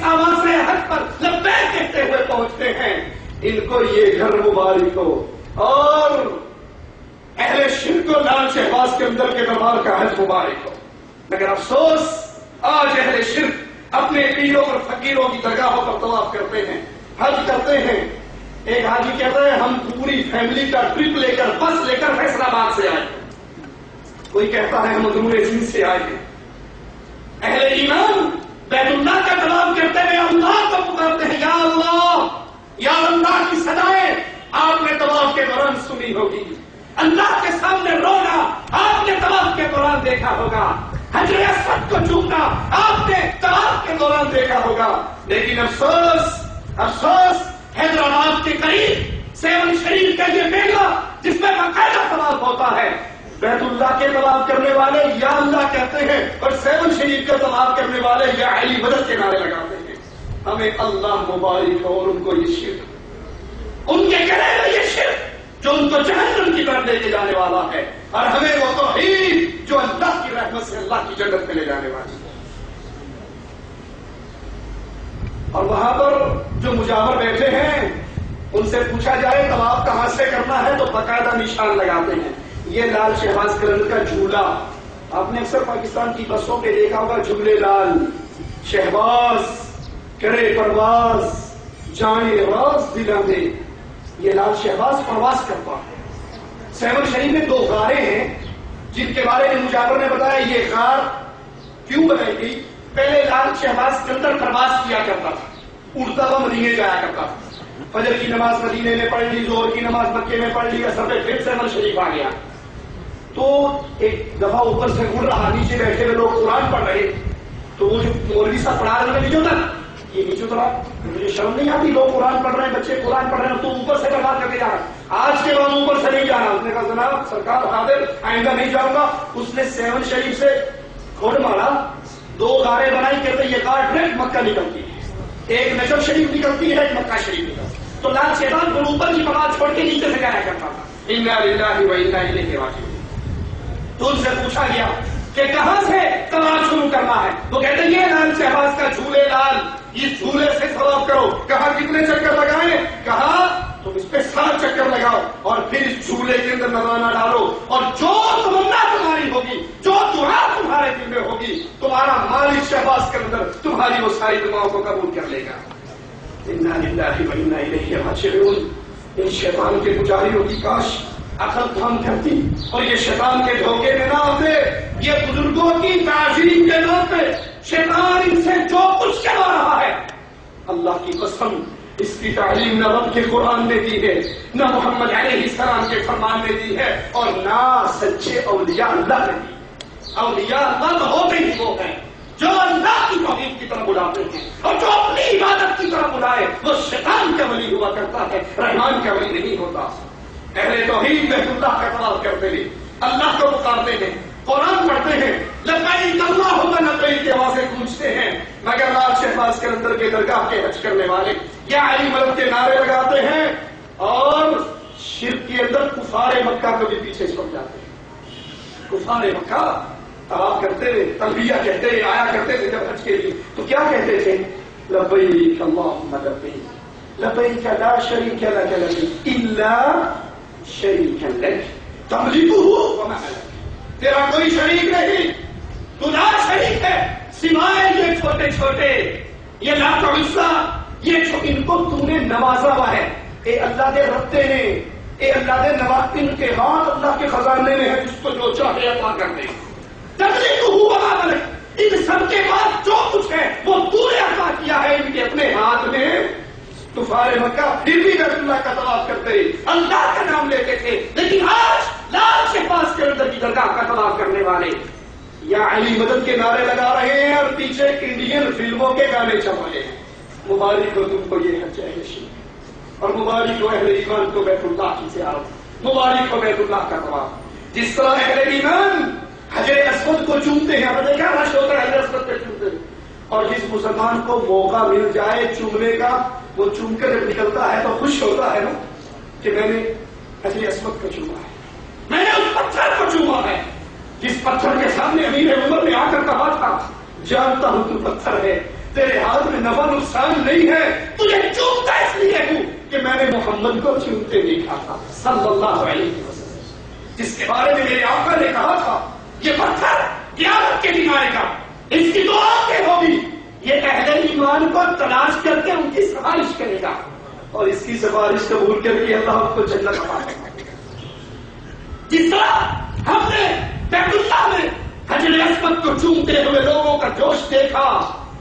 آواز حق پر لبیک کہتے ہوئے پہنچتے ہیں، ان کو یہ گھر مبارک ہو، اور اہل شرک و لال شہباز کے اندر کے دربار کا حج مبارک ہو۔ مگر افسوس آج اہل شرک اپنے پیروں اور فقیروں کی درگاہوں پر طواف کرتے ہیں، حج کرتے ہیں۔ ایک حاجی کہتا ہے ہم پوری فیملی کا ٹرپ لے کر، بس لے کر فیصل آباد سے آئے، کوئی کہتا ہے ہم عدرون سندھ سے آئے ہیں۔ اہل ایمان بیت اللہ کا طواف کرتے ہوئے اللہ کو پکارتے ہیں، یا اللہ، یا اللہ کی صدائیں آپ نے طواف کے دوران سنی ہوگی، اللہ کے سامنے رونا آپ نے طواف کے دوران دیکھا ہوگا، حجر اسود کو چومنا آپ نے طواف کے دوران دیکھا ہوگا۔ لیکن افسوس افسوس، حیدرآباد کے قریب سیون شریف کا یہ میلہ جس میں باقاعدہ طواف ہوتا ہے، بیت اللہ کے طواف کرنے والے یا اللہ کہتے ہیں، اور سیون شریف کا طواف کرنے والے یا علی مدد کے نعرے لگاتے ہیں۔ ہمیں اللہ مبارک ہو، اور ان کو یہ شرک، ان کے گلے میں یہ شرک جو ان کو جہنم کی طرف لے کے جانے والا ہے، اور ہمیں وہ توحید جو اللہ کی رحمت سے اللہ کی جنت میں لے جانے والی ہے۔ اور وہاں پر جو مجاور بیٹھے ہیں ان سے پوچھا جائے طواف کہاں سے کرنا ہے تو باقاعدہ نشان لگاتے ہیں۔ یہ لال شہباز قلندر کا جھولا، آپ نے اکثر پاکستان کی بسوں پہ دیکھا ہوگا، جھولے لال شہباز کرے پرواز جانے راز دلاں دے، یہ لال شہباز پرواز کرتا ہے۔ سیون شریف میں 2 غاریں ہیں جن کے بارے میں مجاور نے بتایا یہ غار کیوں بنائی گئی۔ پہلے لال شہباز قلندر پرواز کیا کرتا تھا، اڑتا ہوا مدینے جایا کرتا تھا، فجر کی نماز مدینے میں پڑھ لی، ظہر کی نماز مکے میں پڑھ لی، اثر پہ پھر سیون شریف آ گیا۔ تو ایک دفعہ اوپر سے اڑ رہا، نیچے بیٹھے ہوئے لوگ قرآن پڑھ رہے، تو وہ جو مولوی صاحب پڑھا رہے ہیں نیچے اتر، یہ نیچے اترا، مجھے شرم نہیں آتی، لوگ قرآن پڑھ رہے ہیں، بچے قرآن پڑھ رہے ہیں، تو اوپر سے برباد کر کے جا رہا ہے۔ آج کے بعد اوپر سے نہیں جانا۔ اس نے کہا جناب سرکار حاضر، آئندہ نہیں جاؤں گا۔ اس نے سیون شریف سے کھوڑ مارا، 2 غاریں بنائی، کہتے یہ غار ڈائریکٹ مکہ نکلتی ہے، ایک نجف شریف نکلتی ہے، ایک مکہ شریف نکلتی ہے۔ تو لال شہباز کو اوپر کی بات چھوڑ کے نیچے سے جایا کرتا تھا، انا للہ و انا الیہ راجعون۔ تو ان سے پوچھا گیا کہ کہاں سے طواف شروع کرنا ہے، وہ کہتے ہیں یہ لال شہباز کا جھولے لال، اس جھولے سے طواف کرو۔ کہا کتنے چکر لگائیں؟ کہا تم اس پہ 7 چکر لگاؤ، اور پھر اس جھولے کے اندر نذرانہ ڈالو، اور جو تمنا تمہاری ہوگی، جو دعا تمہارے دل میں ہوگی، تمہارا مالک شہباز کے اندر تمہاری وہ ساری دعاؤں کو قبول کر لے گا۔ انا للہ و انا الیہ راجعون۔ ان شیطان کے پجاریوں کی کاش عقل کام کرتی اور یہ شیطان کے دھوکے میں نہ آتے۔ یہ بزرگوں کی تعظیم کے نام پہ شیطان ان سے جو کچھ کروا رہا ہے، اللہ کی قسم اس کی تعلیم نہ رب کے قرآن نے دی ہے، نہ محمد علیہ السلام کے فرمان نے دی ہے، اور نہ سچے اولیاء اللہ نے دی۔ اولیاء اللہ تو ہوتے ہی وہ ہیں جو اللہ کی توحید کی طرف بلاتے ہیں، اور جو اپنی عبادت کی طرف بلائے وہ شیطان کا ولی ہوا کرتا ہے، رحمان کا ولی نہیں ہوتا۔ اہل توحید بیت اللہ کا طواف کرتے ہیں، اللہ کو پکارتے ہیں، قرآن پڑھتے ہیں، لبیک اللہم لبیک کی آوازیں گونجتے ہیں، مگر لال شہباز قلندر کے درگاہ کے حج کرنے والے یا علی مدد کے نعرے لگاتے ہیں، اور شرک کے اندر کفار مکہ کو بھی پیچھے چھوڑ جاتے ہیں۔ کفار مکہ طواف کرتے تلبیہ کہتے آیا کرتے تھے جب حج کے لیے، تو کیا کہتے تھے؟ لبیک اللہم لبیک لبیک لا شریک لک لبیک الا شریک لک تملکہ وما ملک، تیرا کوئی شریک نہیں، تو لا شریک ہے سوائے یہ چھوٹے چھوٹے، یہ لات و عزا، یہ ان کو تو نے نوازا ہوا ہے۔ اے اللہ دے رتے نے، اے اللہ دے نواز، ان کے ہاتھ اللہ کے خزانے میں ہے، جس کو جو چاہے عطا کر دے۔ تملکہ وما ملک، ان سب کے بعد جو کچھ ہے وہ تو نے عطا کیا ہے ان کے اپنے ہاتھ میں۔ کفار مکہ پھر بھی بیت اللہ کا طواف کرتے، اللہ کا نام لیتے تھے، لیکن آج لال شہباز کے اندر کی درگاہ کا طواف کرنے والے یا علی مدد کے نعرے لگا رہے ہیں، اور پیچھے انڈین فلموں کے گانے چل رہے ہیں۔ مبارک ہو تم کو یہ حج نشین، اور مبارک ہو اہل ایمان کو بیت اللہ کی زیارت، مبارک ہو بیت اللہ کا طواف۔ جس طرح اہل ایمان حجر اسود کو چومتے ہیں، ہمیں دیکھا رش ہوتا ہے حجر اسود پہ چومتے ہیں، اور جس مسلمان کو موقع مل جائے چومنے کا، وہ چوم کر جب نکلتا ہے تو خوش ہوتا ہے نا کہ میں نے حجر اسود کو چوما ہے، میں نے اس پتھر کو چوما ہے جس پتھر کے سامنے امیر عمر نے آ کر کہا تھا جانتا ہوں تو پتھر ہے تیرے ہاتھ میں نفع نقصان نہیں ہے، تجھے چومتا اس لیے ہوں کہ میں نے محمد کو چومتے دیکھا تھا صلی اللہ علیہ وسلم، جس کے بارے میں میرے آقا نے کہا تھا یہ پتھر قیامت کے دن آئے گا، اس کی دعا کیا ہوگی، یہ اہل ایمان کو تلاش کر کے ان کی سفارش کرے گا اور اس کی سفارش قبول کر کے اللہ آپ کو جنت عطا کرے گا۔ جس طرح ہم نے بیت اللہ میں حجر اسود کو چومتے ہوئے لوگوں کا جوش دیکھا،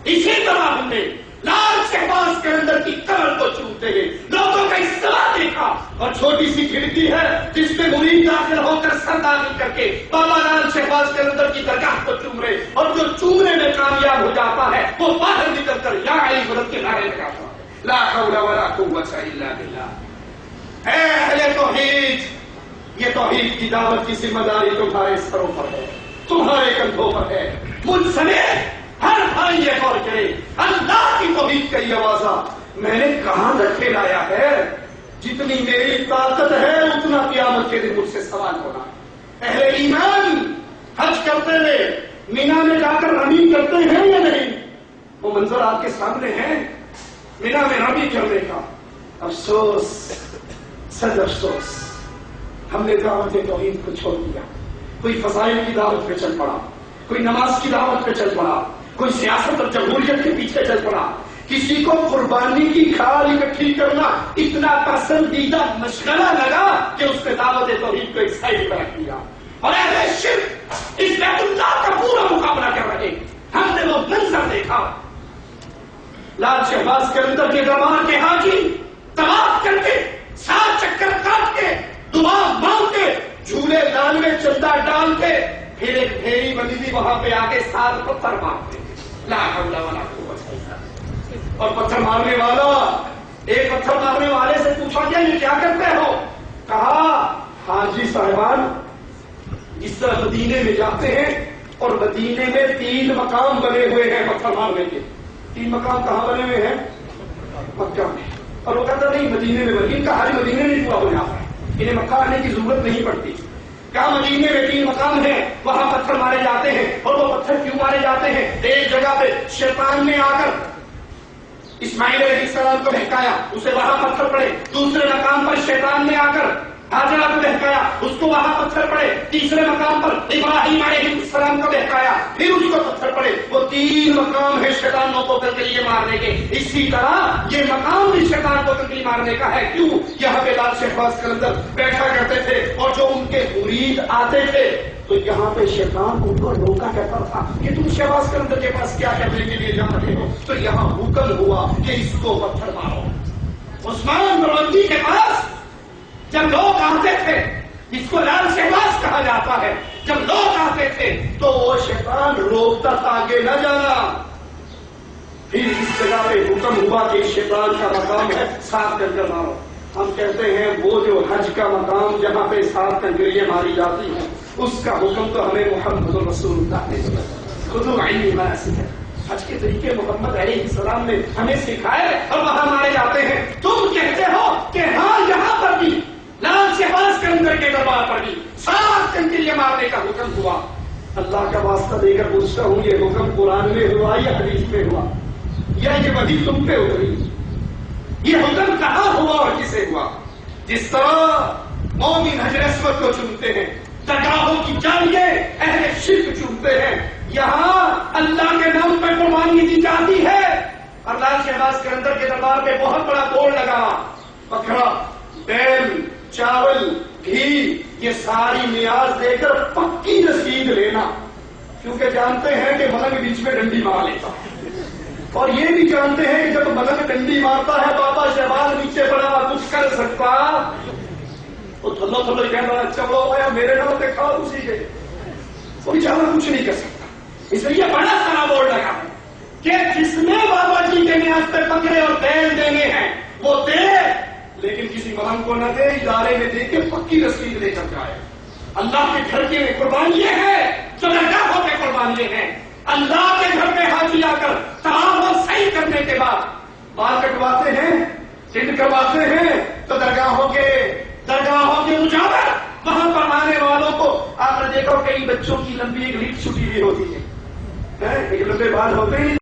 اسی طرح ہم نے لال شہباز کلندر کی قبر کو چومتے ہوئے لوگوں کا اجتماع دیکھا، اور چھوٹی سی کھڑکی ہے جس میں مرید داخل ہو کر سر داخل کر کے بابا لال شہباز کلندر کی درگاہ کو چوم رہے، اور جو چومنے میں کامیاب ہو جاتا ہے وہ باہر نکل کر یا علی مدد کے نعرے لگاتا ہے، لا حول ولا قوت الا باللہ۔ اے اہل توحید، یہ توحید کی دعوت کی ذمہ داری تمہارے سروں پر ہے، تمہارے کندھوں پر ہے، مجھ سمیت ہر بھائی یہ غور کرے، اللہ کی توحید کا یہ آوازہ میں نے کہاں رکھے لایا ہے، جتنی میری طاقت ہے اتنا قیامت کے دن مجھ سے سوال ہونا۔ اہل ایمان حج کرتے ہوئے مینا میں جا کر رمی کرتے ہیں یا نہیں؟ وہ منظر آپ کے سامنے ہے، مینا میں رمی کرنے کا۔ افسوس، سد افسوس، ہم نے دعوت توحید کو چھوڑ دیا، کوئی فضائل کی دعوت پہ چل پڑا، کوئی نماز کی دعوت پہ چل پڑا، کوئی سیاست اور جمہوریت کے پیچھے چل پڑا، کسی کو قربانی کی کھال اکٹھی کرنا اتنا پسندیدہ مشغلہ لگا کہ اس نے دعوت توحید کو ایک سائڈ پر رکھ دیا، اور اہل شرک اس بیت اللہ کا پورا مقابلہ کر رہے۔ ہم نے وہ منظر دیکھا، لال شہباز کلندر کے دربار کے حاجی طواف کر کے 7 چکر کاٹ کے دعا مانگ کے جھولے لال میں چندہ ڈال کے پھر ایک ڈھیری بنی تھی وہاں پہ آگے 7 پتھر مارتے، لا حول ولا قوت الا باللہ۔ اور پتھر مارنے والا، ایک پتھر مارنے والے سے پوچھا گیا یہ کیا کرتے ہو؟ کہا حاجی صاحبان جس طرح مدینے میں جاتے ہیں اور مدینے میں 3 مقام بنے ہوئے ہیں پتھر مارنے کے، 3 مقام کہاں بنے ہوئے ہیں؟ مکہ میں۔ اور وہ کہتا نہیں مدینے میں بنے، ان کا حاجی مدینے میں پورا ہو جاتا ہے، انہیں مکہ آنے کی ضرورت نہیں پڑتی۔ کہاں مدینے میں 3 مقام ہیں، وہاں پتھر مارے جاتے ہیں، اور وہ پتھر کیوں مارے جاتے ہیں؟ ایک جگہ پہ شیطان نے آ کر اسماعیل علیہ السلام کو بہکایا، اسے وہاں پتھر پڑے، دوسرے مقام پر شیطان نے آ کر ہاجرہ کو بہکایا، اس کو وہاں پتھر پڑے، تیسرے مقام پر ابراہیم علیہ السلام کو بہکایا، پھر اس کو پتھر پڑے۔ وہ 3 مقام ہے شیطانوں کو کنکریے مارنے کے۔ اسی طرح یہ مقام بھی شیطان کو کنکری مارنے کا ہے۔ کیوں؟ یہاں پہ لال شہباز کلندر بیٹھا کرتے تھے، اور جو ان کے مرید آتے تھے تو یہاں پہ شیطان ان کو روکا کرتا تھا کہ تم شہباز کلندر کے پاس کیا کرنے کے لیے جا رہے ہو؟ تو یہاں حکم ہوا کہ اس کو پتھر مارو۔ عثمان بروندی کے پاس جب لوگ آتے تھے، جس کو لال شہباز کہا جاتا ہے، جب لوگ آتے تھے تو وہ شیطان روکتا تھا آگے نہ جانا۔ پھر اس جگہ پہ حکم ہوا کہ شیطان کا مقام ہے 7 کنکر مارو۔ ہم کہتے ہیں وہ جو حج کا مقام جہاں پہ 7 کنکریاں ماری جاتی ہیں، اس کا حکم تو ہمیں محمد رسول اللہ نے دیا۔ خذوا عنی مناسککم، حج کے طریقے محمد علیہ السلام نے ہمیں سکھائے، اور وہاں مارے جاتے ہیں۔ تم کہتے ہو کہ ہاں یہاں پر بھی لال شہباز کلندر کے دربار پر بھی 7 کنکریاں مارنے کا حکم ہوا۔ اللہ کا واسطہ دے کر پوچھتا ہوں یہ حکم قرآن میں ہوا یا حدیث میں ہوا، یا یہ وحی تم پہ اتری؟ یہ حکم کہاں ہوا اور کسے ہوا؟ جس طرح مومن حجر اسود کو چومتے ہیں، درگاہوں کی جانیے اہل شرک چومتے ہیں، یہاں اللہ کے نام پہ قربانی دی جاتی ہے۔ اور لال شہباز کلندر کے دربار پہ بہت بڑا بورڈ لگا، بکرا، بیل، چاول، گھی، یہ ساری نیاز دے کر پکی رسید لینا، کیونکہ جانتے ہیں کہ ملنگ بیچ میں ڈنڈی مار لیتا ہے، اور یہ بھی جانتے ہیں کہ جب ملنگ ڈنڈی مارتا ہے بابا شہباز نیچے پڑا ہوا کچھ کر سکتا، وہ تھلو تھلو کہہ رہا چلو بھائی میرے نام پہ کھاؤ اسی کے، وہ بیچارہ کچھ نہیں کر سکتا۔ اس لیے بڑا سارا بورڈ لگا کہ جس نے بابا جی کے نیاز پہ بکرے اور بیل دینے ہیں وہ دے، لیکن کسی ملنگ کو نہ دے، ادارے میں دے کے پکی رسید لے کر جائے۔ اللہ کے گھر کی قربانی یہ ہے جو درگاہوں کے قربانی ہیں۔ اللہ کے گھر پہ حاجی آ کر تمام صحیح کرنے کے بعد بال کٹواتے ہیں، ٹنڈ کرواتے ہیں، تو درگاہوں کے مجاور وہاں پر آنے والوں کو آپ نے دیکھو کئی بچوں کی لمبی ایک ریٹ چھٹی ہوئی ہوتی ہے، ایک لمبے بال ہوتے ہیں